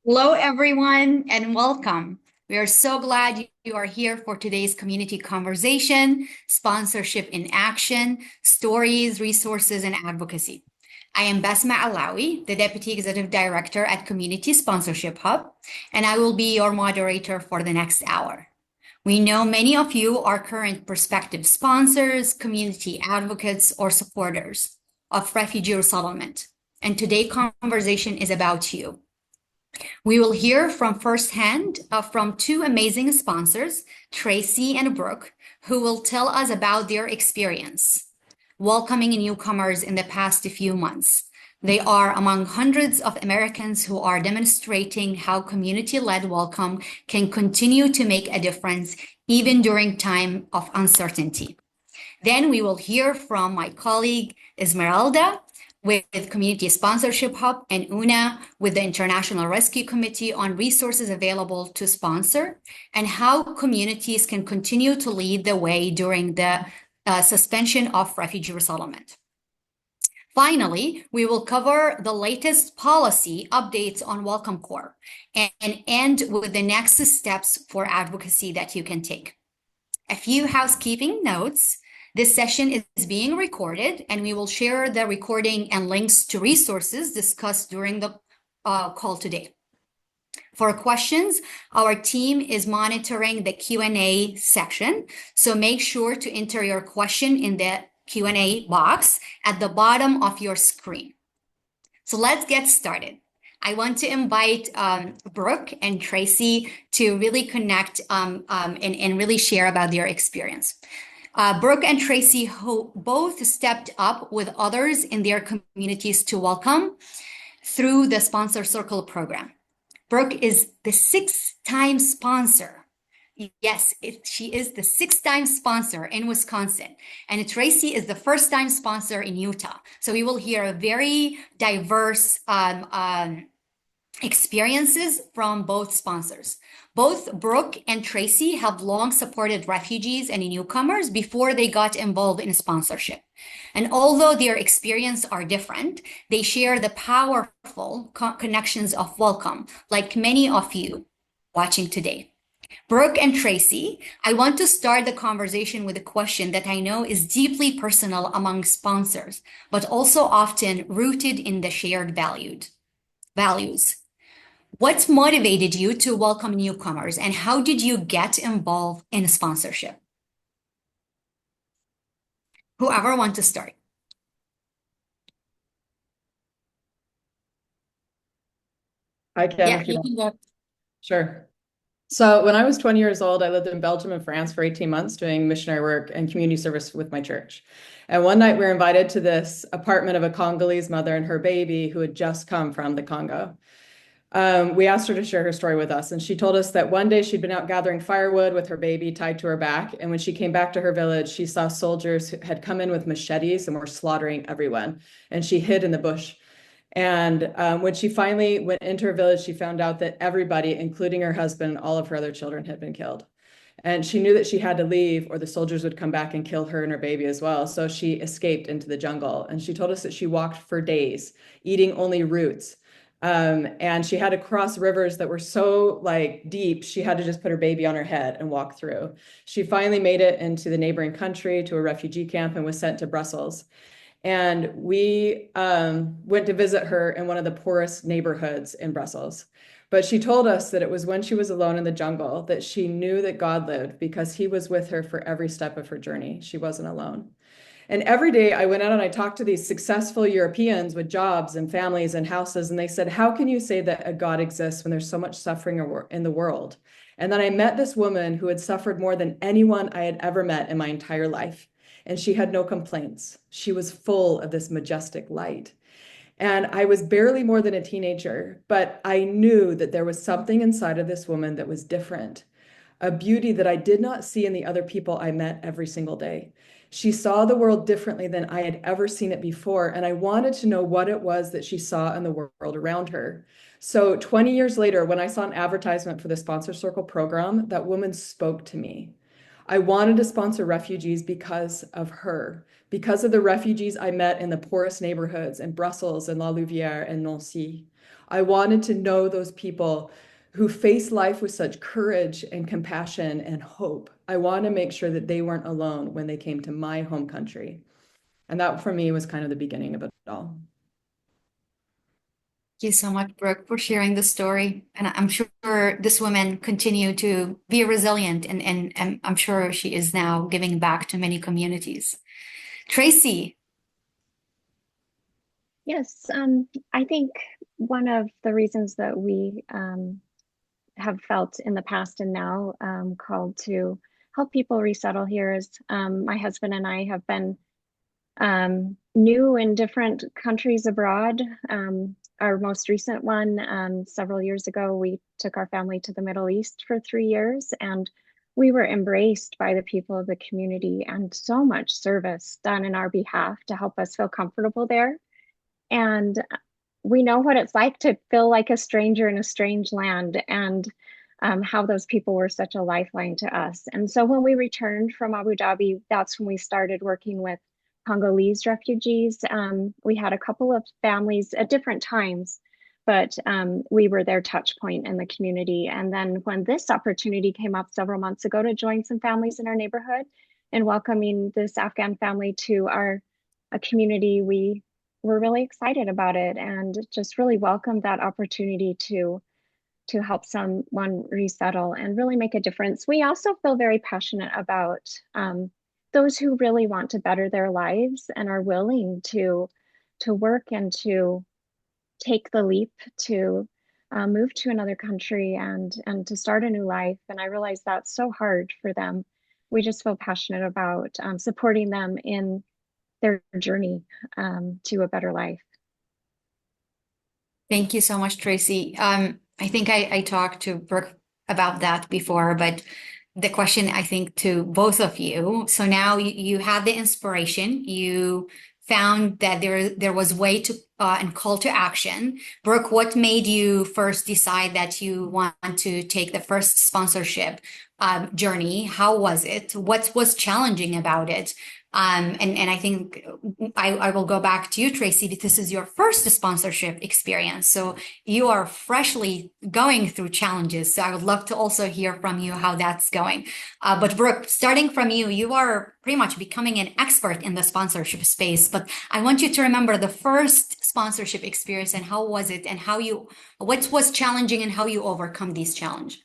Hello, everyone, and welcome. We are so glad you are here for today's community conversation, sponsorship in action, stories, resources, and advocacy. I am Basma Alawi, the Deputy Executive Director at Community Sponsorship Hub, and I will be your moderator for the next hour. We know many of you are current prospective sponsors, community advocates, or supporters of refugee resettlement, and today's conversation is about you. We will hear from firsthand from two amazing sponsors, Tracy and Brooke, who will tell us about their experience welcoming newcomers in the past few months. They are among hundreds of Americans who are demonstrating how community-led welcome can continue to make a difference even during time of uncertainty. Then we will hear from my colleague Esmeralda with Community Sponsorship Hub and Una with the International Rescue Committee on resources available to sponsor and how communities can continue to lead the way during the suspension of refugee resettlement. Finally, we will cover the latest policy updates on Welcome Corp and end with the next steps for advocacy that you can take. A few housekeeping notes. This session is being recorded, and we will share the recording and links to resources discussed during the call today. For questions, our team is monitoring the Q&A section, so make sure to enter your question in the Q&A box at the bottom of your screen. So let's get started. I want to invite Brooke and Tracy to really connect and really share about their experience. Brooke and Tracy, who both stepped up with others in their communities to welcome through the Sponsor Circle program. Brooke is the sixth-time sponsor. Yes, she is the sixth-time sponsor in Wisconsin, and Tracy is the first-time sponsor in Utah. So we will hear a very diverse experiences from both sponsors. Both Brooke and Tracy have long supported refugees and newcomers before they got involved in sponsorship. And although their experiences are different, they share the powerful connections of welcome, like many of you watching today. Brooke and Tracy, I want to start the conversation with a question that I know is deeply personal among sponsors, but also often rooted in the shared values. What motivated you to welcome newcomers, and how did you get involved in sponsorship? Whoever wants to start. I can Yeah, if you you want. can go. Sure. So when I was 20 years old, I lived in Belgium and France for 18 months doing missionary work and community service with my church. And one night we were invited to this apartment of a Congolese mother and her baby who had just come from the Congo. We asked her to share her story with us, and she told us that one day she'd been out gathering firewood with her baby tied to her back, and when she came back to her village, she saw soldiers who had come in with machetes and were slaughtering everyone, and she hid in the bush. And when she finally went into her village, she found out that everybody, including her husband and all of her other children, had been killed. And she knew that she had to leave or the soldiers would come back and kill her and her baby as well. So she escaped into the jungle. And she told us that she walked for days, eating only roots. And she had to cross rivers that were so deep, she had to just put her baby on her head and walk through. She finally made it into the neighboring country to a refugee camp and was sent to Brussels. And we went to visit her in one of the poorest neighborhoods in Brussels. But she told us that it was when she was alone in the jungle that she knew that God lived because he was with her for every step of her journey. She wasn't alone. And every day I went out and I talked to these successful Europeans with jobs and families and houses. And they said, how can you say that a God exists when there's so much suffering in the world? And then I met this woman who had suffered more than anyone I had ever met in my entire life. And she had no complaints. She was full of this majestic light. And I was barely more than a teenager, but I knew that there was something inside of this woman that was different, a beauty that I did not see in the other people I met every single day. She saw the world differently than I had ever seen it before, and I wanted to know what it was that she saw in the world around her. So 20 years later, when I saw an advertisement for the Sponsor Circle program, that woman spoke to me. I wanted to sponsor refugees because of her, because of the refugees I met in the poorest neighborhoods in Brussels and La Louvière and Nancy. I wanted to know those people who face life with such courage and compassion and hope. I want to make sure that they weren't alone when they came to my home country. And that for me was kind of the beginning of it all. Thank you so much, Brooke, for sharing the story. And I'm sure this woman continue to be resilient, and I'm sure she is now giving back to many communities. Tracy. Yes, I think one of the reasons that we have felt in the past and now called to help people resettle here is my husband and I have been new in different countries abroad. Our most recent one, several years ago, we took our family to the Middle East for 3 years, and we were embraced by the people of the community and so much service done in our behalf to help us feel comfortable there. And we know what it's like to feel like a stranger in a strange land, and how those people were such a lifeline to us. And so when we returned from Abu Dhabi, that's when we started working with Congolese refugees. We had a couple of families at different times, but we were their touch point in the community. And then when this opportunity came up several months ago to join some families in our neighborhood and welcoming this Afghan family to our community, we were really excited about it and just really welcomed that opportunity to help someone resettle and really make a difference. We also feel very passionate about those who really want to better their lives and are willing to work and to take the leap to move to another country and to start a new life. And I realize that's so hard for them. We just feel passionate about supporting them in their journey to a better life. Thank you so much, Tracy. I think I talked to Brooke about that before, but the question I think to both of you. So now you had the inspiration, you found that there was way to and call to action. Brooke, what made you first decide that you want to take the first sponsorship journey? How was it? What was challenging about it? And I think I will go back to you, Tracy. This is your first sponsorship experience, so you are freshly going through challenges. So I would love to also hear from you how that's going. But Brooke, starting from you, you are pretty much becoming an expert in the sponsorship space. But I want you to remember the first sponsorship experience and how was it, and what was challenging, and how you overcome these challenges.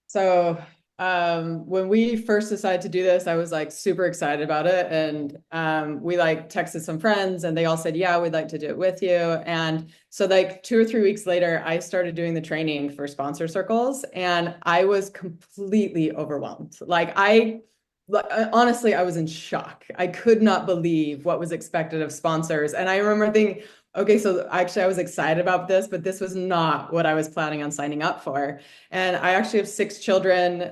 So when we first decided to do this, I was like super excited about it. And we like texted some friends and they all said, yeah, we'd like to do it with you. And so like 2 or 3 weeks later, I started doing the training for sponsor circles and I was completely overwhelmed. Honestly, I was in shock. I could not believe what was expected of sponsors. And I remember thinking, okay, so actually I was excited about this, but this was not what I was planning on signing up for. And I actually have 6 children.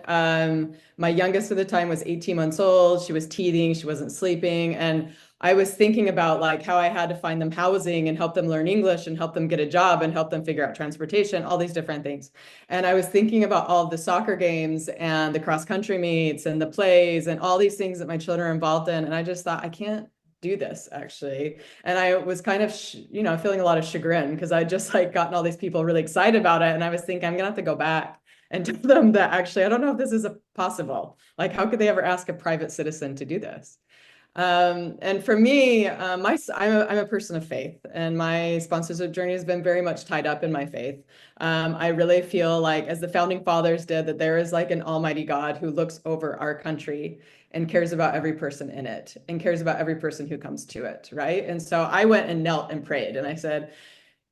My youngest at the time was 18 months old. She was teething, she wasn't sleeping. And I was thinking about like how I had to find them housing and help them learn English and help them get a job and help them figure out transportation, all these different things. And I was thinking about all of the soccer games and the cross country meets and the plays and all these things that my children are involved in. And I just thought, I can't do this actually. And I was kind of, feeling a lot of chagrin because I just like gotten all these people really excited about it. And I was thinking, I'm gonna have to go back and tell them that actually, I don't know if this is possible. Like, how could they ever ask a private citizen to do this? And for me, I'm a person of faith, and my sponsorship journey has been very much tied up in my faith. I really feel like, as the founding fathers did, that there is like an almighty God who looks over our country and cares about every person in it and cares about every person who comes to it, right? And so I went and knelt and prayed, and I said,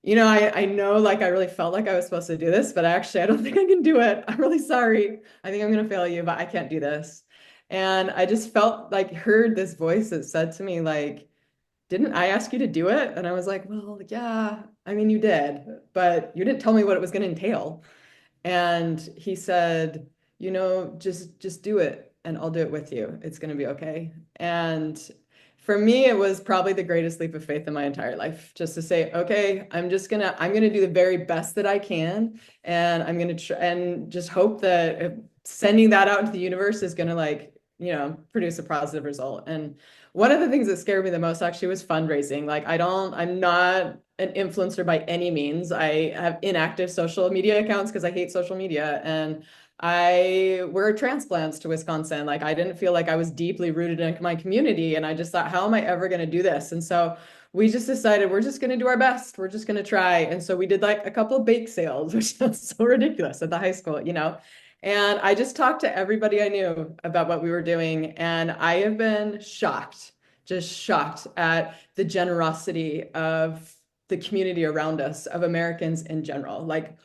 I know like I really felt like I was supposed to do this, but I don't think I can do it. I'm really sorry. I think I'm going to fail you, but I can't do this. And I just felt like heard this voice that said to me, like, didn't I ask you to do it? And I was like, well, yeah, I mean, you did, but you didn't tell me what it was going to entail. And he said, just do it and I'll do it with you. It's going to be okay. And for me, it was probably the greatest leap of faith in my entire life, just to say, okay, I'm going to do the very best that I can. And I'm going to try and just hope that sending that out into the universe is going to like produce a positive result. And one of the things that scared me the most actually was fundraising. Like I'm not an influencer by any means. I have inactive social media accounts because I hate social media. And we're transplants to Wisconsin. Like I didn't feel like I was deeply rooted in my community. And I just thought, how am I ever going to do this? And so we just decided we're just going to do our best. We're just going to try. And so we did like a couple of bake sales, which sounds so ridiculous at the high school, And I just talked to everybody I knew about what we were doing. And I have been shocked, just shocked at the generosity of the community around us, of Americans in general, like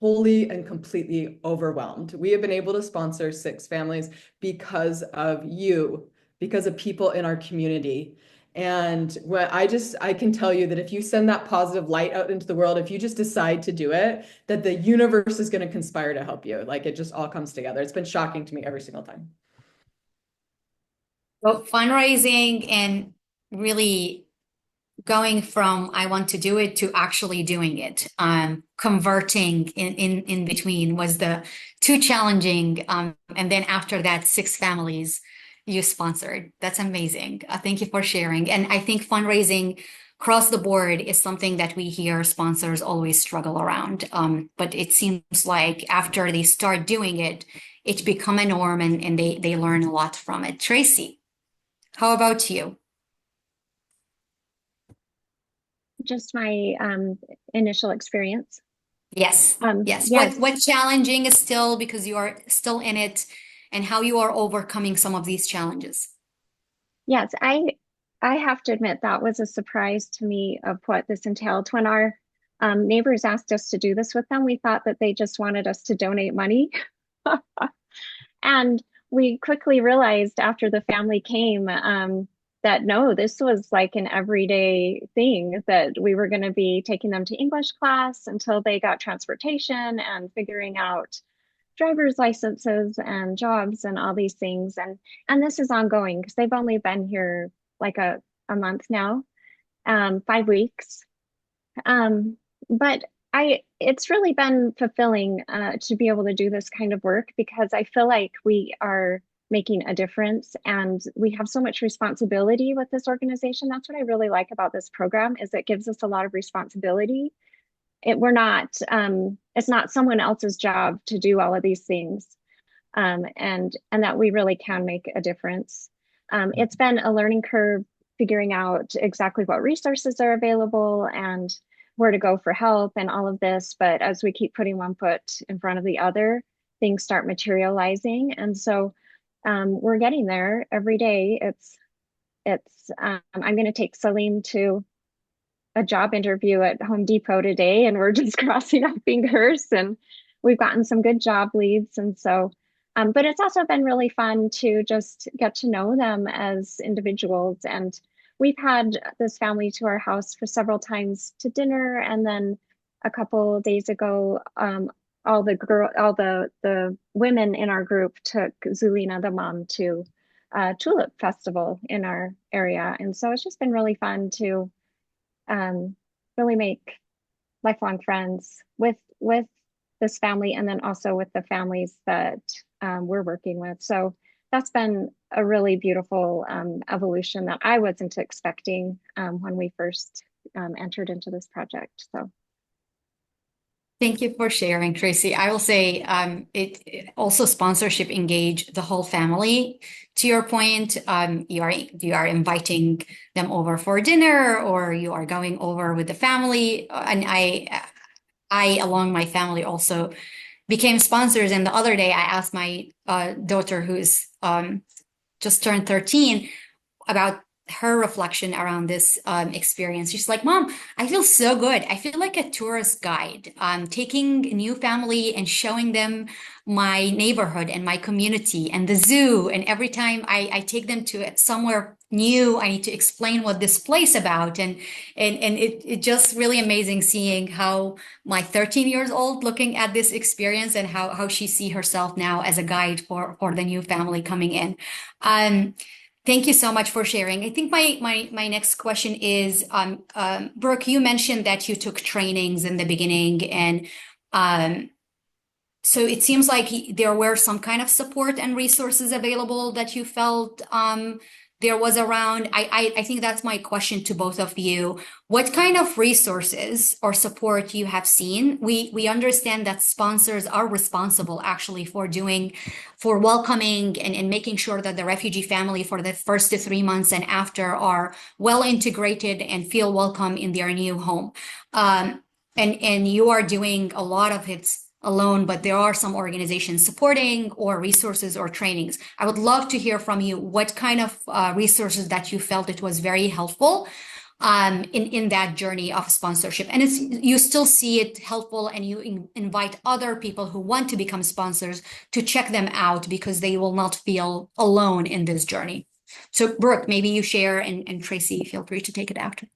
wholly and completely overwhelmed. We have been able to sponsor 6 families because of you, because of people in our community. And I can tell you that if you send that positive light out into the world, if you just decide to do it, that the universe is going to conspire to help you. Like it just all comes together. It's been shocking to me every single time. Well, fundraising and really going from I want to do it to actually doing it, converting in between was the too challenging. And then after that, 6 families you sponsored. That's amazing. Thank you for sharing. And I think fundraising across the board is something that we hear sponsors always struggle around. But it seems like after they start doing it, it's become a norm and they learn a lot from it. Tracy, how about you? Just my initial experience. Yes. Yes. Yes. What challenging is still because you are still in it and how you are overcoming some of these challenges. Yes, I have to admit that was a surprise to me of what this entailed. When our neighbors asked us to do this with them, we thought that they just wanted us to donate money. And we quickly realized after the family came that no, this was like an everyday thing, that we were going to be taking them to English class until they got transportation and figuring out driver's licenses and jobs and all these things. And this is ongoing because they've only been here like a month now, 5 weeks. But it's really been fulfilling to be able to do this kind of work because I feel like we are making a difference and we have so much responsibility with this organization. That's what I really like about this program is it gives us a lot of responsibility. We're not it's not someone else's job to do all of these things, and that we really can make a difference. It's been a learning curve figuring out exactly what resources are available and where to go for help and all of this. But as we keep putting one foot in front of the other, things start materializing. And so we're getting there every day. I'm going to take Salim to a job interview at Home Depot today, and we're just crossing our fingers. And we've gotten some good job leads. And so, but it's also been really fun to just get to know them as individuals. And we've had this family to our house for several times to dinner. And then a couple of days ago, all the women in our group took Zulina, the mom, to a tulip festival in our area. And so it's just been really fun to really make lifelong friends with this family and then also with the families that we're working with. So that's been a really beautiful evolution that I wasn't expecting when we first entered into this project. So. Thank you for sharing, Tracy. I will say it also sponsorship engage the whole family. To your point, you are inviting them over for dinner, or you are going over with the family. And I along my family also became sponsors. And the other day, I asked my daughter, who's just turned 13, about her reflection around this experience. She's like, Mom, I feel so good. I feel like a tourist guide, taking a new family and showing them my neighborhood and my community and the zoo. And every time I take them to somewhere new, I need to explain what this place about. And it just really amazing seeing how my 13 years old looking at this experience and how she see herself now as a guide for the new family coming in. Thank you so much for sharing. I think my next question is, Brooke, you mentioned that you took trainings in the beginning and So it seems like there were some kind of support and resources available that you felt there was around. I think that's my question to both of you. What kind of resources or support you have seen? We understand that sponsors are responsible actually for welcoming and making sure that the refugee family for the first 3 months and after are well integrated and feel welcome in their new home. And you are doing a lot of it alone, but there are some organizations supporting or resources or trainings. I would love to hear from you what kind of resources that you felt it was very helpful in that journey of sponsorship. And it's you still see it helpful, and you invite other people who want to become sponsors to check them out because they will not feel alone in this journey. So, Brooke, maybe you share, and Tracy, feel free to take it after.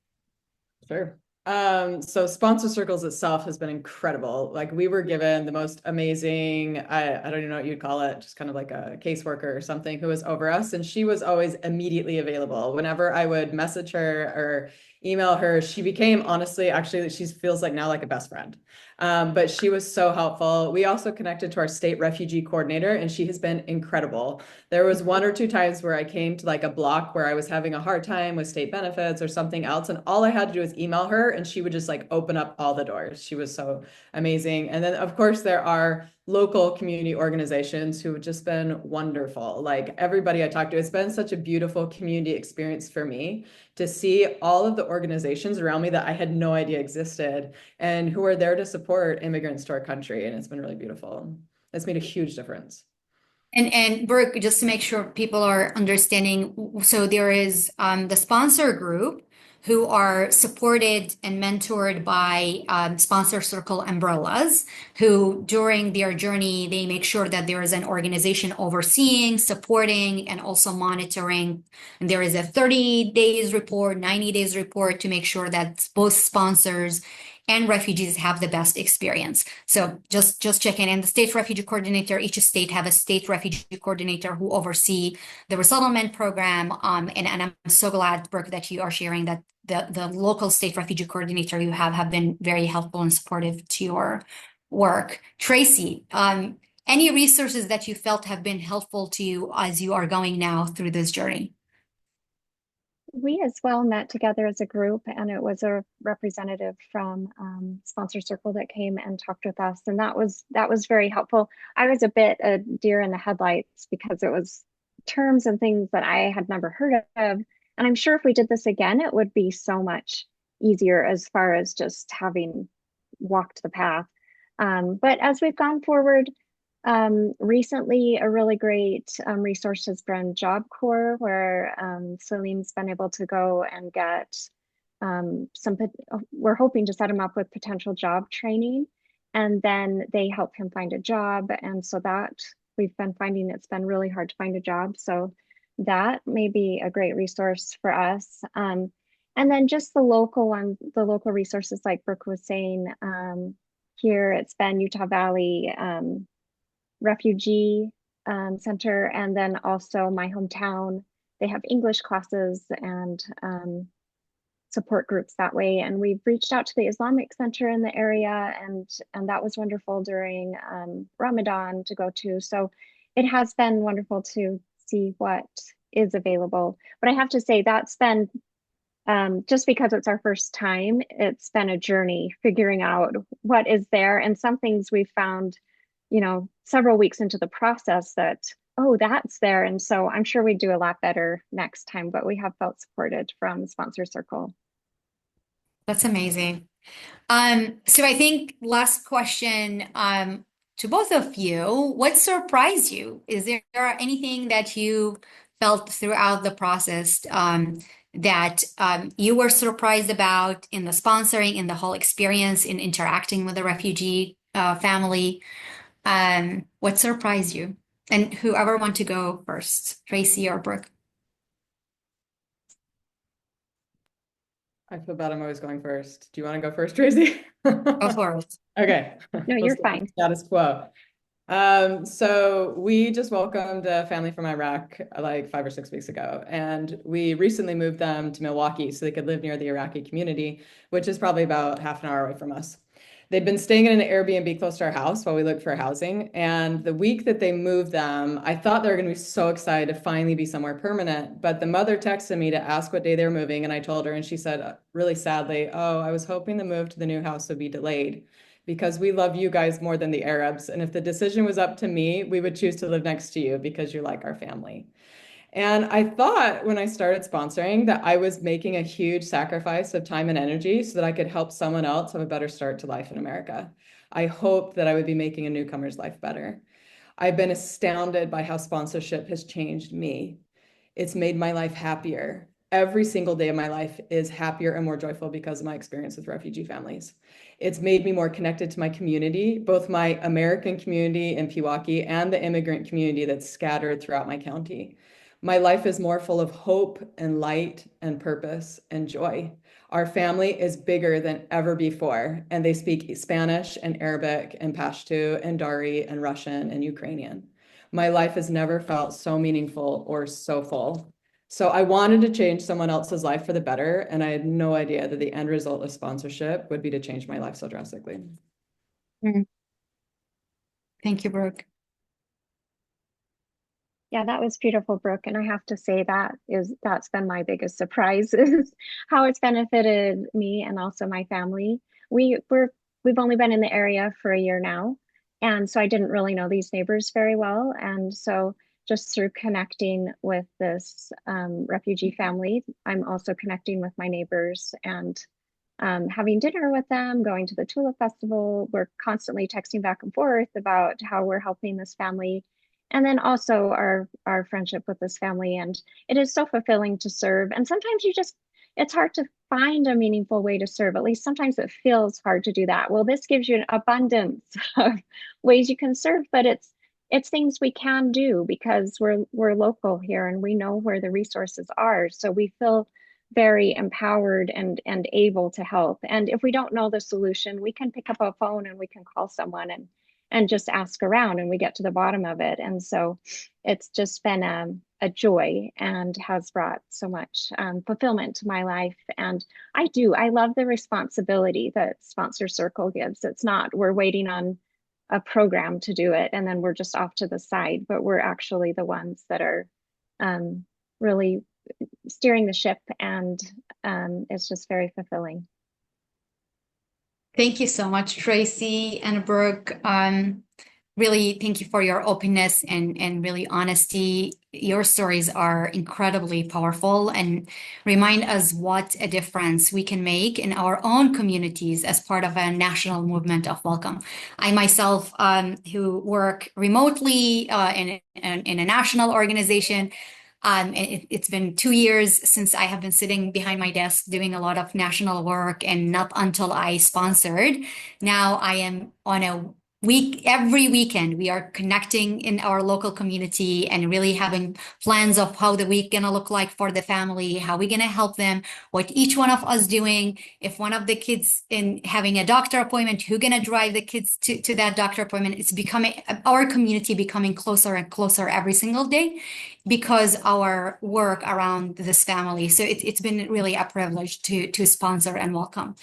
Sure. So Sponsor Circles itself has been incredible. Like we were given the most amazing, I don't even know what you'd call it, just kind of like a caseworker or something who was over us. And she was always immediately available. Whenever I would message her or email her, she became honestly, actually, she feels like now like a best friend. But she was so helpful. We also connected to our state refugee coordinator, and she has been incredible. There was 1 or 2 times where I came to like a block where I was having a hard time with state benefits or something else, and all I had to do was email her, and she would just like open up all the doors. She was so amazing. And then, of course, there are local community organizations who have just been wonderful. Like everybody I talked to, it's been such a beautiful community experience for me to see all of the organizations around me that I had no idea existed and who are there to support immigrants to our country. And it's been really beautiful. It's made a huge difference. And Brooke, just to make sure people are understanding, so there is the sponsor group who are supported and mentored by sponsor circle umbrellas, who during their journey, they make sure that there is an organization overseeing, supporting, and also monitoring. And there is a 30 days report, 90 days report to make sure that both sponsors and refugees have the best experience. So just checking in. The state refugee coordinator, each state have a state refugee coordinator who oversee the resettlement program. And I'm so glad, Brooke, that you are sharing that the local state refugee coordinator you have been very helpful and supportive to your work. Tracy, any resources that you felt have been helpful to you as you are going now through this journey? We as well met together as a group, and it was a representative from Sponsor Circle that came and talked with us, and that was very helpful. I was a bit a deer in the headlights because it was terms and things that I had never heard of, and I'm sure if we did this again, it would be so much easier as far as just having walked the path. But as we've gone forward, recently, a really great resource has been Job Corps, where Salim's been able to go and get we're hoping to set him up with potential job training, and then they help him find a job. And so that we've been finding it's been really hard to find a job. So that may be a great resource for us. And then just the local resources like Brooke was saying, here it's been Utah Valley Refugee Center, and then also my hometown. They have English classes and support groups that way. And we've reached out to the Islamic Center in the area, and that was wonderful during Ramadan to go to. So it has been wonderful to see what is available. But I have to say that's been just because it's our first time, it's been a journey figuring out what is there. And some things we found, several weeks into the process that, oh, that's there. And so I'm sure we'd do a lot better next time, but we have felt supported from Sponsor Circle. That's amazing. So I think last question to both of you, what surprised you? Is there anything that you felt throughout the process that you were surprised about in the sponsoring, in the whole experience, in interacting with the refugee family? What surprised you? And whoever want to go first, Tracy or Brooke? I feel bad I'm always going first. Do you want to go first, Tracy? Go for it. Okay. No, you're fine. Status quo. So we just welcomed a family from Iraq like 5 or 6 weeks ago, and we recently moved them to Milwaukee so they could live near the Iraqi community, which is probably about half an hour away from us. They'd been staying in an Airbnb close to our house while we looked for housing. And the week that they moved them, I thought they were going to be so excited to finally be somewhere permanent. But the mother texted me to ask what day they were moving. And I told her, and she said, really sadly, oh, I was hoping the move to the new house would be delayed because we love you guys more than the Arabs. And if the decision was up to me, we would choose to live next to you because you're like our family. And I thought when I started sponsoring that I was making a huge sacrifice of time and energy so that I could help someone else have a better start to life in America. I hoped that I would be making a newcomer's life better. I've been astounded by how sponsorship has changed me. It's made my life happier. Every single day of my life is happier and more joyful because of my experience with refugee families. It's made me more connected to my community, both my American community in Pewaukee and the immigrant community that's scattered throughout my county. My life is more full of hope and light and purpose and joy. Our family is bigger than ever before, and they speak Spanish and Arabic and Pashto and Dari and Russian and Ukrainian. My life has never felt so meaningful or so full. So I wanted to change someone else's life for the better, and I had no idea that the end result of sponsorship would be to change my life so drastically. Mm. Thank you, Brooke. Yeah, that was beautiful, Brooke. And I have to say that's been my biggest surprise is how it's benefited me and also my family. We've only been in the area for a year now. And so I didn't really know these neighbors very well. And so just through connecting with this refugee family, I'm also connecting with my neighbors and having dinner with them, going to the Tulip Festival. We're constantly texting back and forth about how we're helping this family. And then also our friendship with this family. And it is so fulfilling to serve. And sometimes it's hard to find a meaningful way to serve. At least sometimes it feels hard to do that. Well, this gives you an abundance of ways you can serve, but it's things we can do because we're local here and we know where the resources are. So we feel very empowered and able to help. And if we don't know the solution, we can pick up a phone and we can call someone and just ask around and we get to the bottom of it. And so it's just been a joy and has brought so much fulfillment to my life. And I love the responsibility that Sponsor Circle gives. It's not, we're waiting on a program to do it and then we're just off to the side, but we're actually the ones that are really steering the ship, and it's just very fulfilling. Thank you so much, Tracy and Brooke. Really, thank you for your openness and really honesty. Your stories are incredibly powerful and remind us what a difference we can make in our own communities as part of a national movement of welcome. I myself, who work remotely in a national organization, it's been 2 years since I have been sitting behind my desk doing a lot of national work, and not until I sponsored. Now I am on a every weekend we are connecting in our local community and really having plans of how the week gonna look like for the family, how we gonna help them, what each one of us doing. If one of the kids in having a doctor appointment, who gonna drive the kids to that doctor appointment. It's becoming our community becoming closer and closer every single day because our work around this family. So it's been really a privilege to sponsor and welcome.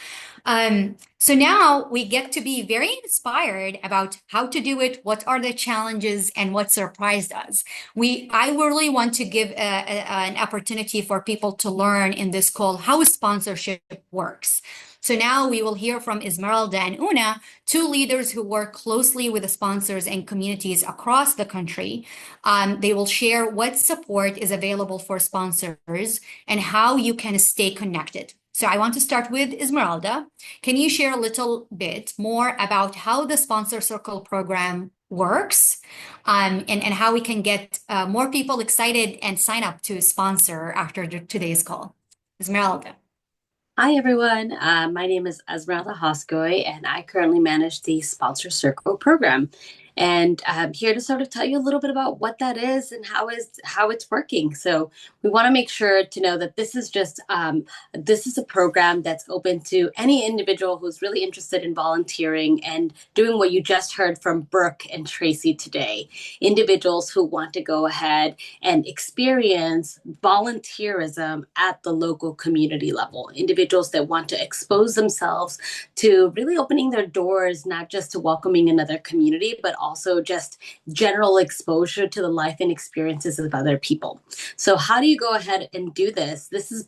So now we get to be very inspired about how to do it, what are the challenges, and what surprised us. I really want to give an opportunity for people to learn in this call how sponsorship works. So now we will hear from Esmeralda and Una, two leaders who work closely with the sponsors and communities across the country. They will share what support is available for sponsors and how you can stay connected. So I want to start with Esmeralda. Can you share a little bit more about how the Sponsor Circle program works, and how we can get more people excited and sign up to sponsor after today's call? Esmeralda. Hi, everyone. My name is Esmeralda Hoskoy, and I currently manage the Sponsor Circle program. And I'm here to sort of tell you a little bit about what that is and how it's working. So we want to make sure to know that this is a program that's open to any individual who's really interested in volunteering and doing what you just heard from Brooke and Tracy today. Individuals who want to go ahead and experience volunteerism at the local community level. Individuals that want to expose themselves to really opening their doors, not just to welcoming another community, but also just general exposure to the life and experiences of other people. So how do you go ahead and do this? This is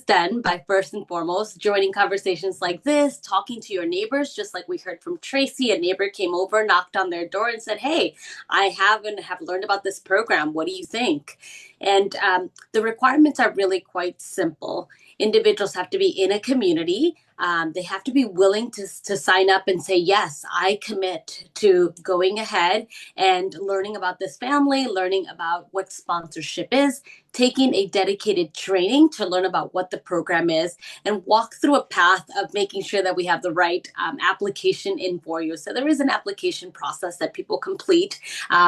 done by first and foremost joining conversations like this, talking to your neighbors, just like we heard from Tracy. A neighbor came over, knocked on their door and said, "Hey, I have learned about this program. What do you think?" And the requirements are really quite simple. Individuals have to be in a community. They have to be willing to sign up and say, yes, I commit to going ahead and learning about this family, learning about what sponsorship is, taking a dedicated training to learn about what the program is, and walk through a path of making sure that we have the right application in for you. So there is an application process that people complete.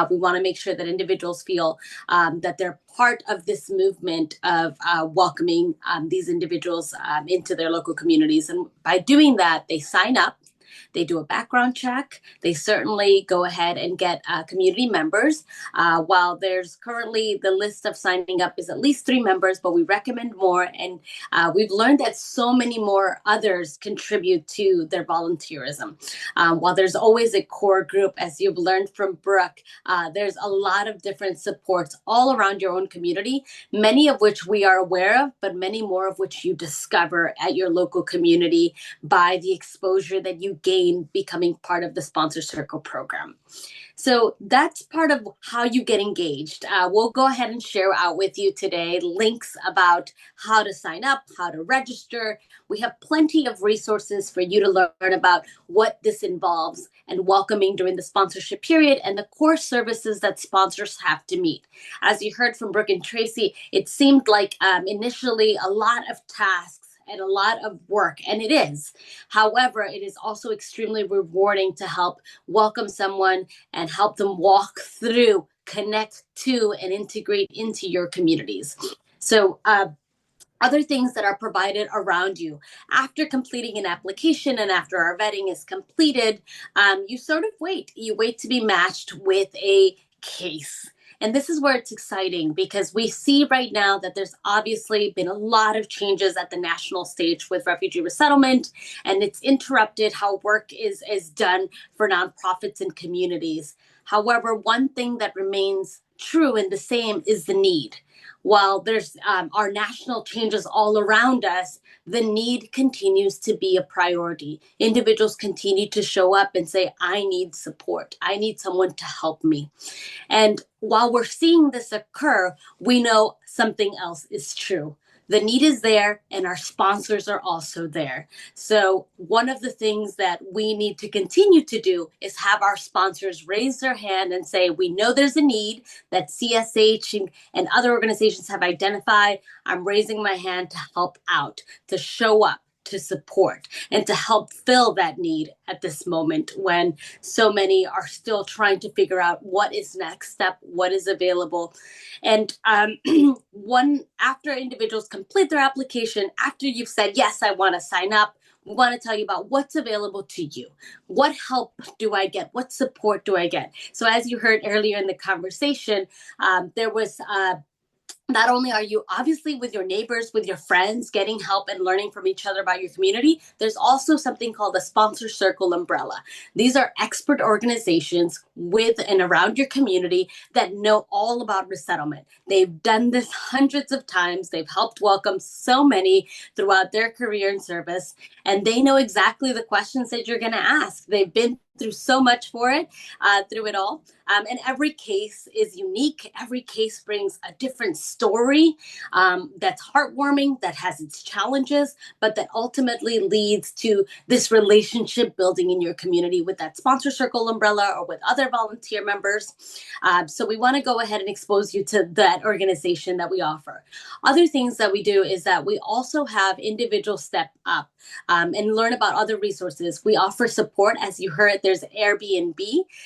We want to make sure that individuals feel that they're part of this movement of welcoming these individuals into their local communities. And by doing that, they sign up. They do a background check. They certainly go ahead and get community members. While there's currently the list of signing up is at least 3 members, but we recommend more. And we've learned that so many more others contribute to their volunteerism. While there's always a core group, as you've learned from Brooke, there's a lot of different supports all around your own community, many of which we are aware of, but many more of which you discover at your local community by the exposure that you gain becoming part of the Sponsor Circle program. So that's part of how you get engaged. We'll go ahead and share out with you today links about how to sign up, how to register. We have plenty of resources for you to learn about what this involves and welcoming during the sponsorship period and the core services that sponsors have to meet. As you heard from Brooke and Tracy, it seemed like initially a lot of tasks and a lot of work, and it is. However, it is also extremely rewarding to help welcome someone and help them walk through, connect to, and integrate into your communities. So, other things that are provided around you. After completing an application and after our vetting is completed, you sort of wait. You wait to be matched with a case. And this is where it's exciting because we see right now that there's obviously been a lot of changes at the national stage with refugee resettlement, and it's interrupted how work is done for nonprofits and communities. However, one thing that remains true and the same is the need. While there's our national changes all around us, the need continues to be a priority. Individuals continue to show up and say, I need support. I need someone to help me. And while we're seeing this occur, we know something else is true. The need is there, and our sponsors are also there. So one of the things that we need to continue to do is have our sponsors raise their hand and say, we know there's a need that CSH and other organizations have identified. I'm raising my hand to help out, to show up, to support, and to help fill that need at this moment when so many are still trying to figure out what is next step, what is available. And after individuals complete their application, after you've said, yes, I want to sign up, we want to tell you about what's available to you. What help do I get? What support do I get? So as you heard earlier in the conversation, there was not only are you obviously with your neighbors, with your friends, getting help and learning from each other about your community, there's also something called the Sponsor Circle umbrella. These are expert organizations with and around your community that know all about resettlement. They've done this hundreds of times. They've helped welcome so many throughout their career and service, and they know exactly the questions that you're going to ask. They've been through so much for it, through it all. And every case is unique. Every case brings a different story that's heartwarming, that has its challenges, but that ultimately leads to this relationship building in your community with that Sponsor Circle umbrella or with other volunteer members. So we want to go ahead and expose you to that organization that we offer. Other things that we do is that we also have individuals step up and learn about other resources. We offer support. As you heard, there's Airbnb.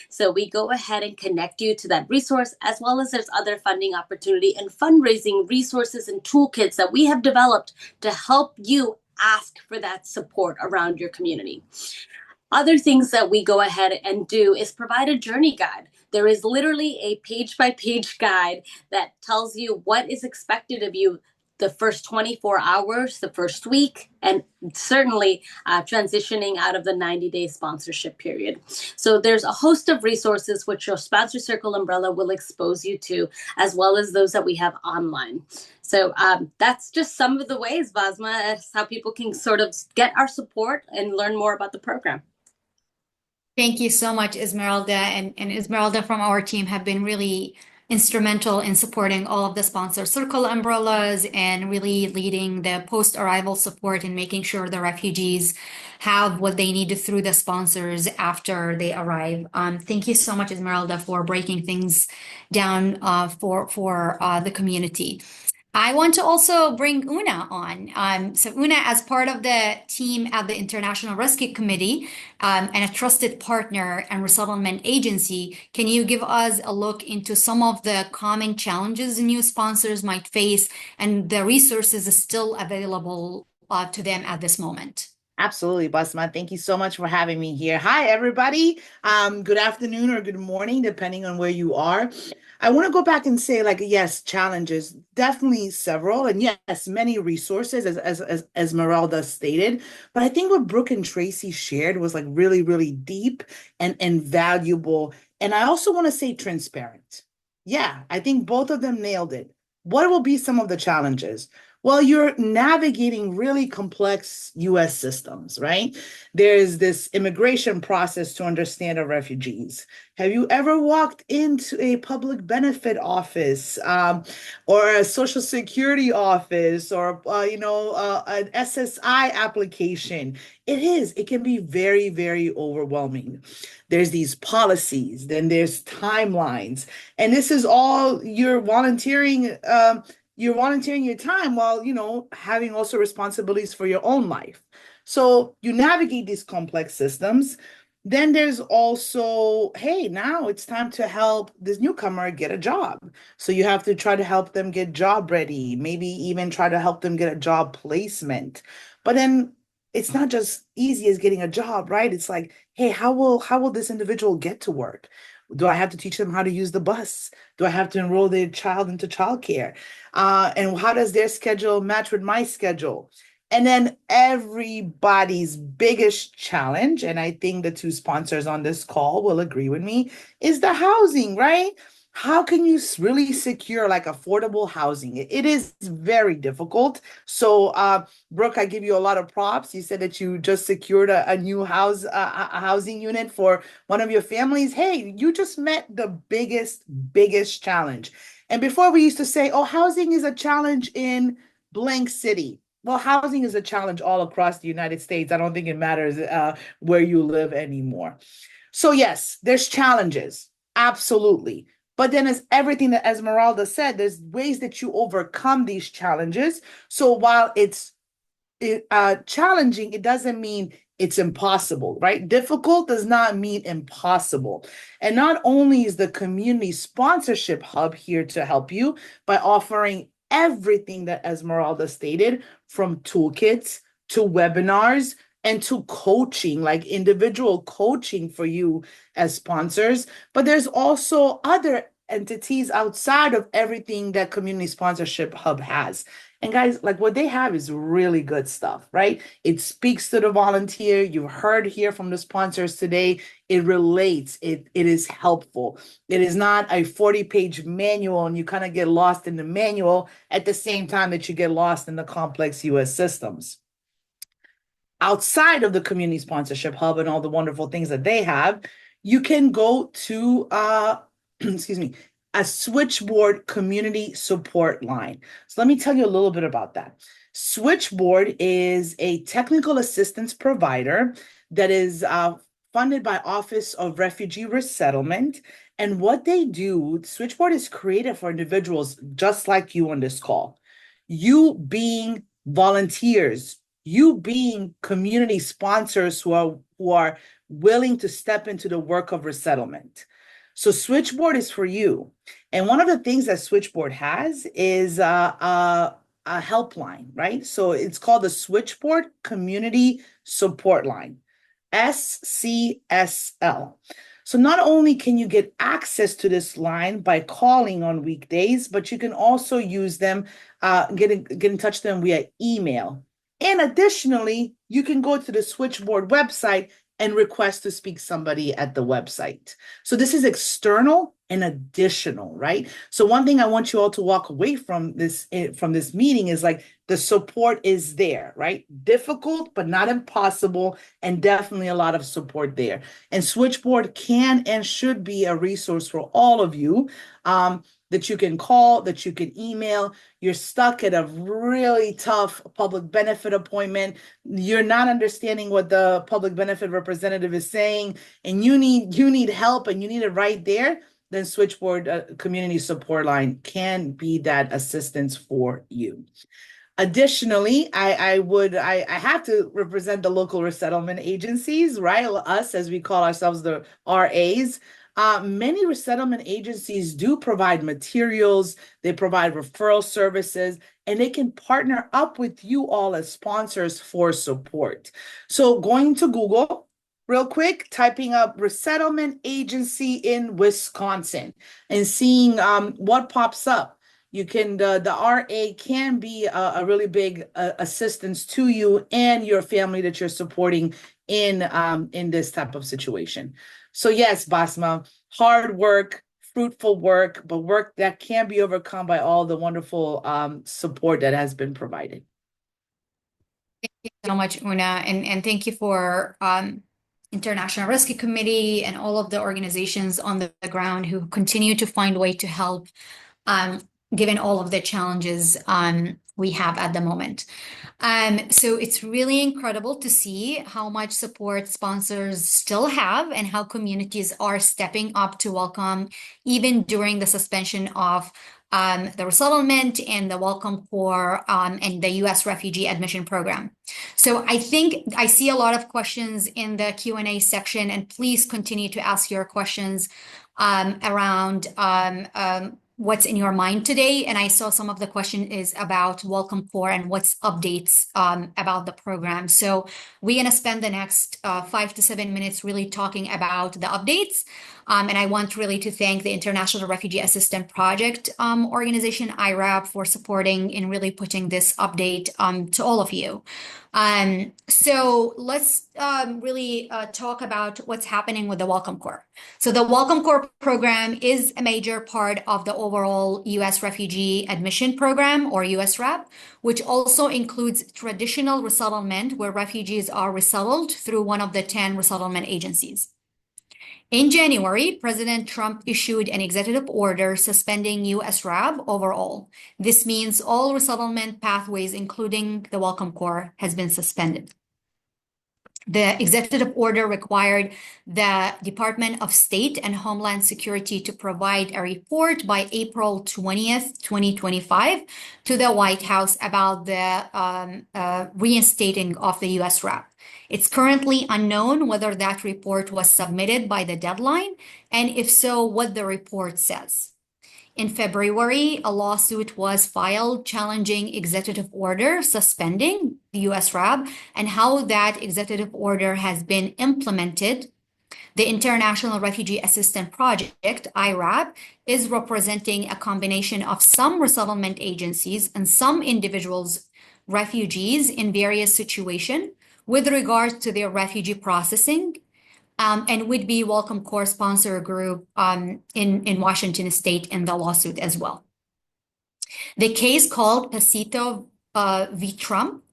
So we go ahead and connect you to that resource, as well as there's other funding opportunity and fundraising resources and toolkits that we have developed to help you ask for that support around your community. Other things that we go ahead and do is provide a journey guide. There is literally a page-by-page guide that tells you what is expected of you the first 24 hours, the first week, and certainly transitioning out of the 90-day sponsorship period. So there's a host of resources which your Sponsor Circle umbrella will expose you to, as well as those that we have online. So that's just some of the ways, Basma, as how people can sort of get our support and learn more about the program. Thank you so much, Esmeralda. And Esmeralda from our team have been really instrumental in supporting all of the Sponsor Circle umbrellas and really leading the post-arrival support and making sure the refugees have what they need through the sponsors after they arrive. Thank you so much, Esmeralda, for breaking things down for the community. I want to also bring Una on. So Una, as part of the team at the International Rescue Committee and a trusted partner and resettlement agency, can you give us a look into some of the common challenges new sponsors might face and the resources still available to them at this moment? Absolutely, Basma. Thank you so much for having me here. Hi, everybody. Good afternoon or good morning, depending on where you are. I want to go back and say, like, yes, challenges, definitely several, and yes, many resources, as Esmeralda stated. But I think what Brooke and Tracy shared was like really, really deep and valuable. And I also want to say transparent. Yeah, I think both of them nailed it. What will be some of the challenges? Well, you're navigating really complex US systems, right? There's this immigration process to understand our refugees. Have you ever walked into a public benefit office or a social security office or, an SSI application? It can be very, very overwhelming. There's these policies, then there's timelines, and this is all you're volunteering your time while, having also responsibilities for your own life. So you navigate these complex systems. Then there's also, hey, now it's time to help this newcomer get a job. So you have to try to help them get job ready, maybe even try to help them get a job placement. But then it's not just easy as getting a job, right? It's like, hey, how will this individual get to work? Do I have to teach them how to use the bus? Do I have to enroll their child into childcare? And how does their schedule match with my schedule? And then everybody's biggest challenge, and I think the two sponsors on this call will agree with me, is the housing, right? How can you really secure like affordable housing? It is very difficult. So, Brooke, I give you a lot of props. You said that you just secured a new a housing unit for one of your families. Hey, you just met the biggest challenge. And before we used to say, oh, housing is a challenge in blank city. Well, housing is a challenge all across the United States. I don't think it matters where you live anymore. So yes, there's challenges. Absolutely. But then as everything that Esmeralda said, there's ways that you overcome these challenges. So while it's challenging, it doesn't mean it's impossible, right? Difficult does not mean impossible. And not only is the community sponsorship hub here to help you by offering everything that Esmeralda stated, from toolkits to webinars and to coaching, like individual coaching for you as sponsors, but there's also other entities outside of everything that Community Sponsorship Hub has. And guys, like what they have is really good stuff, right? It speaks to the volunteer. You heard here from the sponsors today. It relates. It is helpful. It is not a 40-page manual and you kind of get lost in the manual at the same time that you get lost in the complex US systems. Outside of the Community Sponsorship Hub and all the wonderful things that they have, you can go to excuse me, a switchboard community support line. So let me tell you a little bit about that. Switchboard is a technical assistance provider that is funded by Office of Refugee Resettlement. And what they do, Switchboard is created for individuals just like you on this call. You being volunteers, you being community sponsors who are willing to step into the work of resettlement. So Switchboard is for you. And one of the things that Switchboard has is a helpline, right? So it's called the Switchboard Community Support Line, SCSL. So not only can you get access to this line by calling on weekdays, but you can also use them, get in touch with them via email. And additionally, you can go to the Switchboard website and request to speak somebody at the website. So this is external and additional, right? So one thing I want you all to walk away from this meeting is like the support is there, right? Difficult, but not impossible, and definitely a lot of support there. And Switchboard can and should be a resource for all of you. That you can call, that you can email. You're stuck at a really tough public benefit appointment. You're not understanding what the public benefit representative is saying, and you need help, and you need it right there. Then Switchboard Community Support Line can be that assistance for you. Additionally, I have to represent the local resettlement agencies, right? Us, as we call ourselves, the RAs. Many resettlement agencies do provide materials, they provide referral services, and they can partner up with you all as sponsors for support. So going to Google real quick, typing up resettlement agency in Wisconsin and seeing what pops up. You can, the RA can be a really big assistance to you and your family that you're supporting in this type of situation. So yes, Basma, hard work, fruitful work, but work that can be overcome by all the wonderful support that has been provided. Thank you so much, Una, and thank you for International Rescue Committee and all of the organizations on the ground who continue to find a way to help, given all of the challenges we have at the moment. So it's really incredible to see how much support sponsors still have and how communities are stepping up to welcome, even during the suspension of the resettlement and the Welcome Corps and the U.S. Refugee Admission Program. So I think I see a lot of questions in the Q&A section, and please continue to ask your questions around what's in your mind today. And I saw some of the question is about Welcome Corps and what's updates about the program. So we're going to spend the next 5 to 7 minutes really talking about the updates. And I want really to thank the International Refugee Assistance Project organization, IRAP, for supporting and really putting this update to all of you. So let's really talk about what's happening with the Welcome Corps. So the Welcome Corps program is a major part of the overall U.S. Refugee Admission Program, or USRAP, which also includes traditional resettlement, where refugees are resettled through one of the 10 resettlement agencies. In January, President Trump issued an executive order suspending USRAB overall. This means all resettlement pathways, including the Welcome Corps, has been suspended. The executive order required the Department of State and Homeland Security to provide a report by April 20th, 2025 to the White House about the reinstating of the USRAP. It's currently unknown whether that report was submitted by the deadline, and if so, what the report says. In February, a lawsuit was filed challenging executive order suspending the USRAB and how that executive order has been implemented. The International Refugee Assistance Project, IRAP, is representing a combination of some resettlement agencies and some individuals, refugees in various situations with regards to their refugee processing, and would be Welcome Corps sponsor group in Washington State in the lawsuit as well. The case called Pasito v. Trump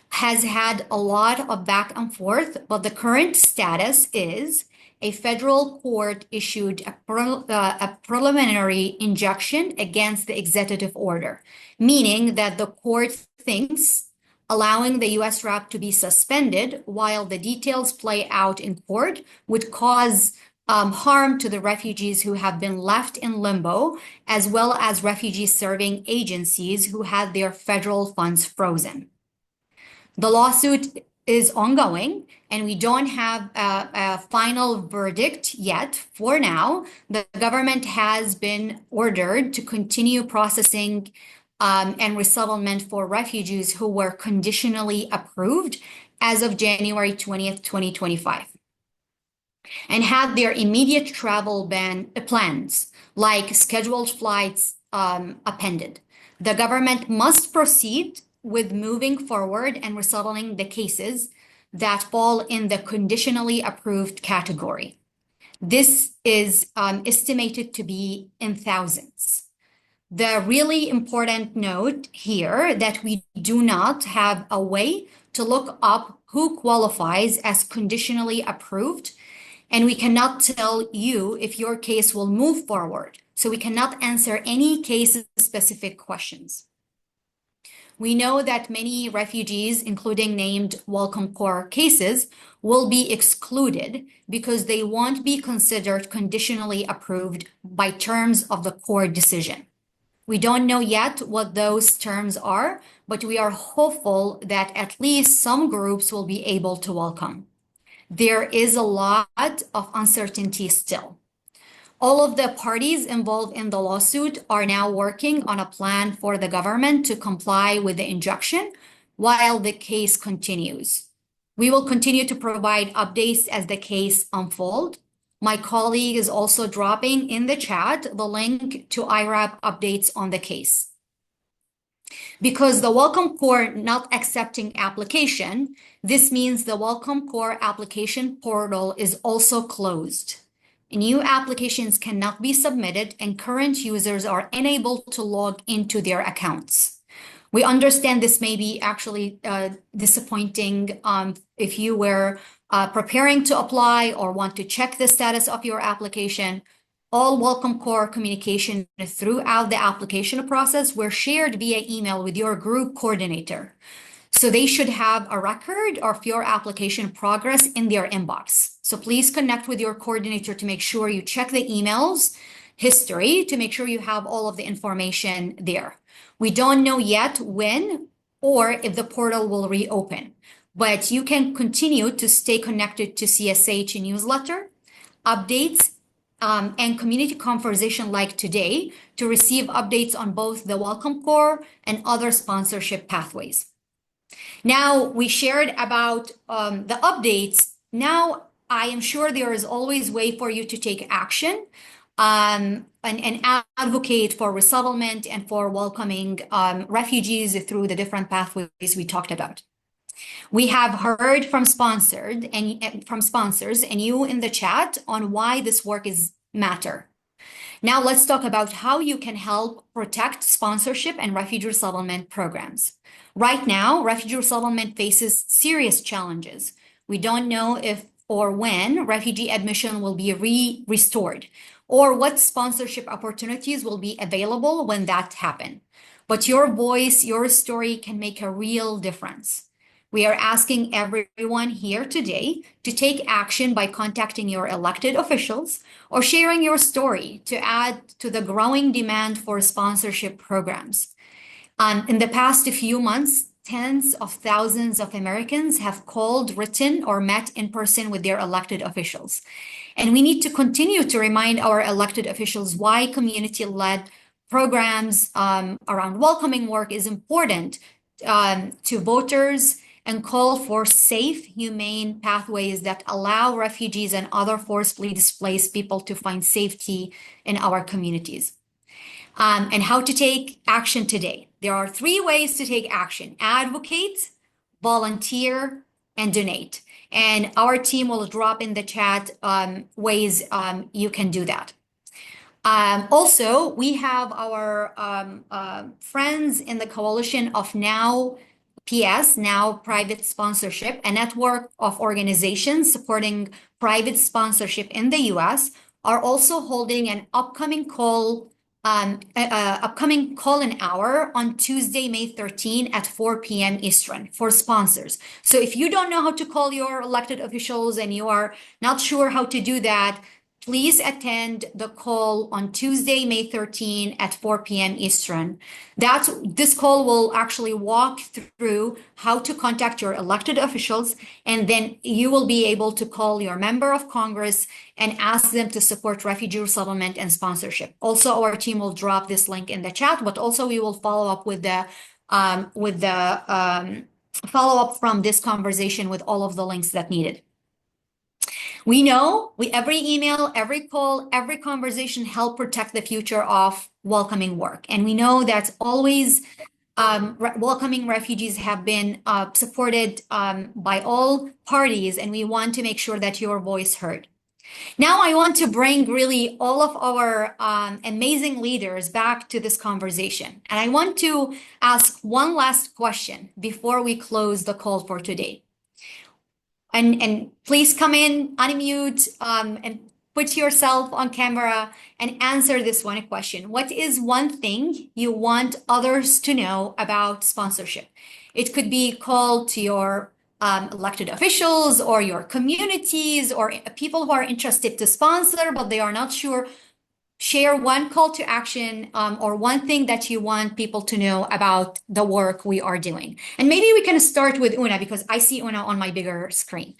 has had a lot of back and forth, but the current status is a federal court issued a preliminary injunction against the executive order, meaning that the court thinks allowing the USRAP to be suspended while the details play out in court would cause harm to the refugees who have been left in limbo, as well as refugee serving agencies who had their federal funds frozen. The lawsuit is ongoing, and we don't have a final verdict yet. For now, the government has been ordered to continue processing and resettlement for refugees who were conditionally approved as of January 20th, 2025, and had their immediate travel ban plans, like scheduled flights, appended. The government must proceed with moving forward and resettling the cases that fall in the conditionally approved category. This is estimated to be in thousands. The really important note here that we do not have a way to look up who qualifies as conditionally approved, and we cannot tell you if your case will move forward. So we cannot answer any case-specific questions. We know that many refugees, including named Welcome Corps cases, will be excluded because they won't be considered conditionally approved by terms of the court decision. We don't know yet what those terms are, but we are hopeful that at least some groups will be able to welcome. There is a lot of uncertainty still. All of the parties involved in the lawsuit are now working on a plan for the government to comply with the injunction while the case continues. We will continue to provide updates as the case unfolds. My colleague is also dropping in the chat the link to IRAP updates on the case. Because the Welcome Corps not accepting application, this means the Welcome Corps application portal is also closed. New applications cannot be submitted, and current users are unable to log into their accounts. We understand this may be actually disappointing if you were preparing to apply or want to check the status of your application. All Welcome Corps communication throughout the application process were shared via email with your group coordinator. So they should have a record of your application progress in their inbox. So please connect with your coordinator to make sure you check the emails history to make sure you have all of the information there. We don't know yet when or if the portal will reopen, but you can continue to stay connected to CSH newsletter, updates, and community conversation like today to receive updates on both the Welcome Corps and other sponsorship pathways. Now, we shared about the updates. Now, I am sure there is always a way for you to take action and advocate for resettlement and for welcoming refugees through the different pathways we talked about. We have heard from sponsors and you in the chat on why this work is matter. Now let's talk about how you can help protect sponsorship and refugee resettlement programs. Right now, refugee resettlement faces serious challenges. We don't know if or when refugee admission will be restored, or what sponsorship opportunities will be available when that happens. But your voice, your story can make a real difference. We are asking everyone here today to take action by contacting your elected officials or sharing your story to add to the growing demand for sponsorship programs. In the past few months, tens of thousands of Americans have called, written, or met in person with their elected officials. And we need to continue to remind our elected officials why community-led programs around welcoming work is important to voters, and call for safe, humane pathways that allow refugees and other forcibly displaced people to find safety in our communities. And how to take action today. There are 3 ways to take action: advocate, volunteer, and donate. And our team will drop in the chat ways you can do that. Also, we have our friends in the coalition of Now Private Sponsorship, a network of organizations supporting private sponsorship in the US, are also holding an upcoming call-in hour on Tuesday, May 13 at 4 p.m. Eastern for sponsors. So if you don't know how to call your elected officials and you are not sure how to do that, please attend the call on Tuesday, May 13 at 4 p.m. Eastern. This call will actually walk through how to contact your elected officials, and then you will be able to call your member of Congress and ask them to support refugee resettlement and sponsorship. Also, our team will drop this link in the chat, but also we will follow up with the follow up from this conversation with all of the links that needed. We know every email, every call, every conversation help protect the future of welcoming work. And we know that always welcoming refugees have been supported by all parties, and we want to make sure that your voice heard. Now I want to bring really all of our amazing leaders back to this conversation. And I want to ask one last question before we close the call for today. And please come in, unmute, and put yourself on camera and answer this one question. What is one thing you want others to know about sponsorship? It could be called to your elected officials or your communities or people who are interested to sponsor, but they are not sure. Share one call to action or one thing that you want people to know about the work we are doing. And maybe we can start with Una because I see Una on my bigger screen.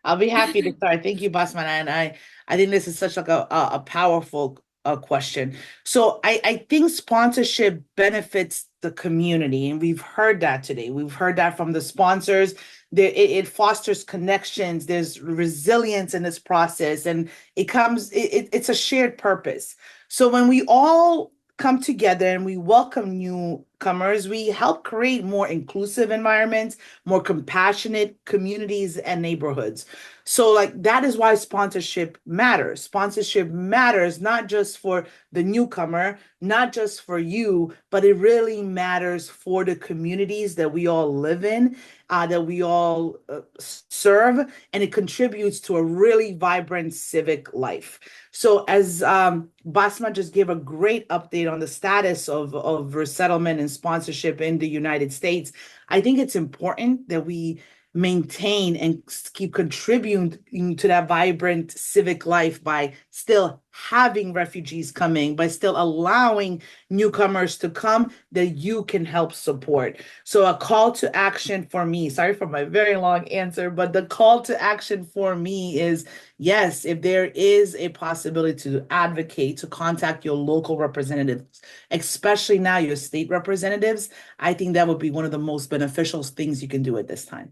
I'll be happy to start. Thank you, Basman. And I think this is such like a powerful question. So I think sponsorship benefits the community, and we've heard that today. We've heard that from the sponsors. It fosters connections. There's resilience in this process, and it's a shared purpose. So when we all come together and we welcome newcomers, we help create more inclusive environments, more compassionate communities and neighborhoods. So like that is why sponsorship matters. Sponsorship matters not just for the newcomer, not just for you, but it really matters for the communities that we all live in, that we all serve, and it contributes to a really vibrant civic life. So as Basma just gave a great update on the status of resettlement and sponsorship in the United States, I think it's important that we maintain and keep contributing to that vibrant civic life by still having refugees coming, by still allowing newcomers to come that you can help support. So a call to action for me, sorry for my very long answer, but the call to action for me is, yes, if there is a possibility to advocate, to contact your local representatives, especially now your state representatives, I think that would be one of the most beneficial things you can do at this time.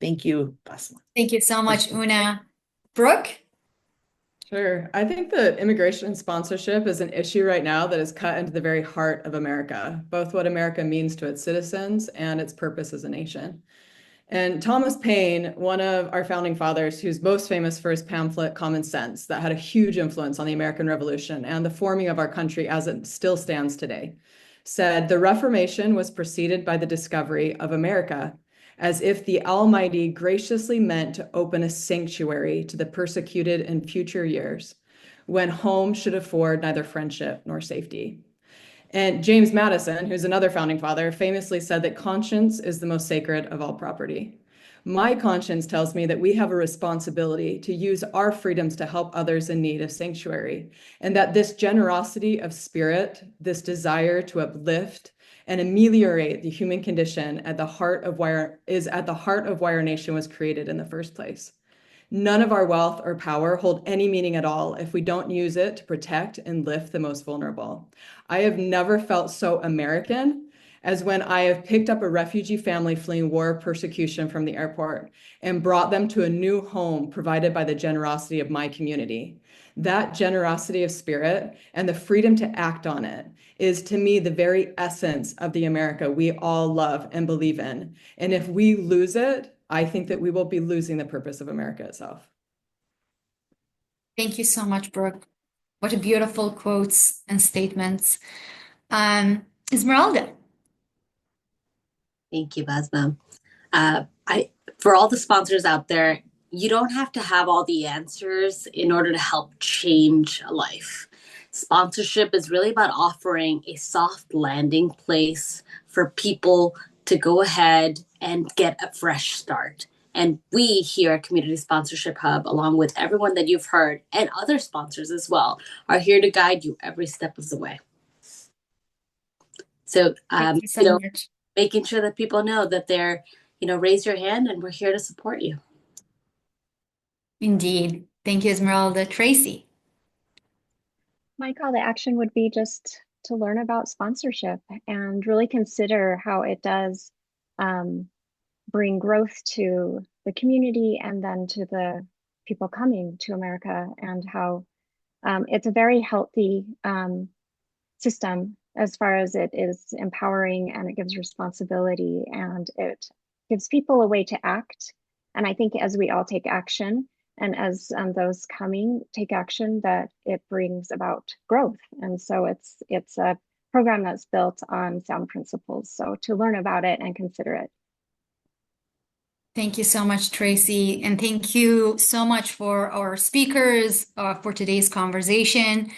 Thank you, Basma. Thank you so much, Una. Brooke? Sure. I think that immigration and sponsorship is an issue right now that is cut into the very heart of America, both what America means to its citizens and its purpose as a nation. And Thomas Paine, one of our founding fathers, who's most famous for his pamphlet, Common Sense, that had a huge influence on the American Revolution and the forming of our country as it still stands today, said, "The Reformation was preceded by the discovery of America, as if the Almighty graciously meant to open a sanctuary to the persecuted in future years, when home should afford neither friendship nor safety." And James Madison, who's another founding father, famously said that conscience is the most sacred of all property. My conscience tells me that we have a responsibility to use our freedoms to help others in need of sanctuary, and that this generosity of spirit, this desire to uplift and ameliorate the human condition is at the heart of why our nation was created in the first place. None of our wealth or power hold any meaning at all if we don't use it to protect and lift the most vulnerable. I have never felt so American as when I have picked up a refugee family fleeing war or persecution from the airport and brought them to a new home provided by the generosity of my community. That generosity of spirit and the freedom to act on it is, to me, the very essence of the America we all love and believe in. And if we lose it, I think that we will be losing the purpose of America itself. Thank you so much, Brooke. What a beautiful quotes and statements. Esmeralda. Thank you, Basma. For all the sponsors out there, you don't have to have all the answers in order to help change a life. Sponsorship is really about offering a soft landing place for people to go ahead and get a fresh start. And we here at Community Sponsorship Hub, along with everyone that you've heard and other sponsors as well, are here to guide you every step of the way. So, Thank you so much. making sure that people know that they're, raise your hand and we're here to support you. Indeed. Thank you, Esmeralda. Tracy. My call to action would be just to learn about sponsorship and really consider how it does bring growth to the community and then to the people coming to America, and how it's a very healthy system as far as it is empowering, and it gives responsibility, and it gives people a way to act. And I think as we all take action, and as those coming take action, that it brings about growth. And so it's a program that's built on sound principles. So to learn about it and consider it. Thank you so much, Tracy. And thank you so much for our speakers for today's conversation.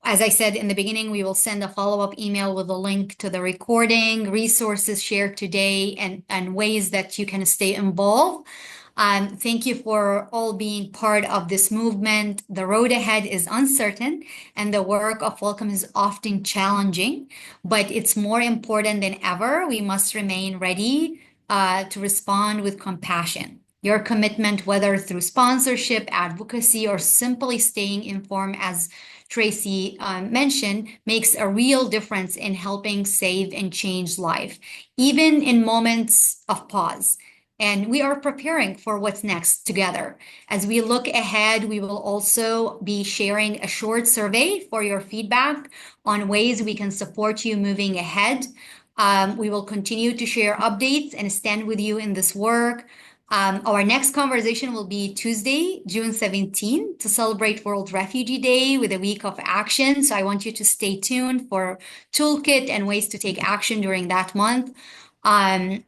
As I said in the beginning, we will send a follow-up email with a link to the recording, resources shared today, and ways that you can stay involved. Thank you for all being part of this movement. The road ahead is uncertain, and the work of welcome is often challenging, but it's more important than ever. We must remain ready to respond with compassion. Your commitment, whether through sponsorship, advocacy, or simply staying informed, as Tracy mentioned, makes a real difference in helping save and change life, even in moments of pause. And we are preparing for what's next together. As we look ahead, we will also be sharing a short survey for your feedback on ways we can support you moving ahead. We will continue to share updates and stand with you in this work. Our next conversation will be Tuesday, June 17, to celebrate World Refugee Day with a week of action. So I want you to stay tuned for toolkit and ways to take action during that month. And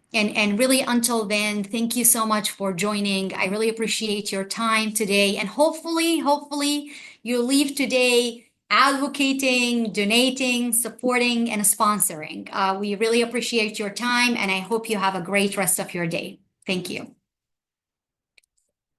really until then, thank you so much for joining. I really appreciate your time today. And hopefully you leave today advocating, donating, supporting, and sponsoring. We really appreciate your time, and I hope you have a great rest of your day. Thank you.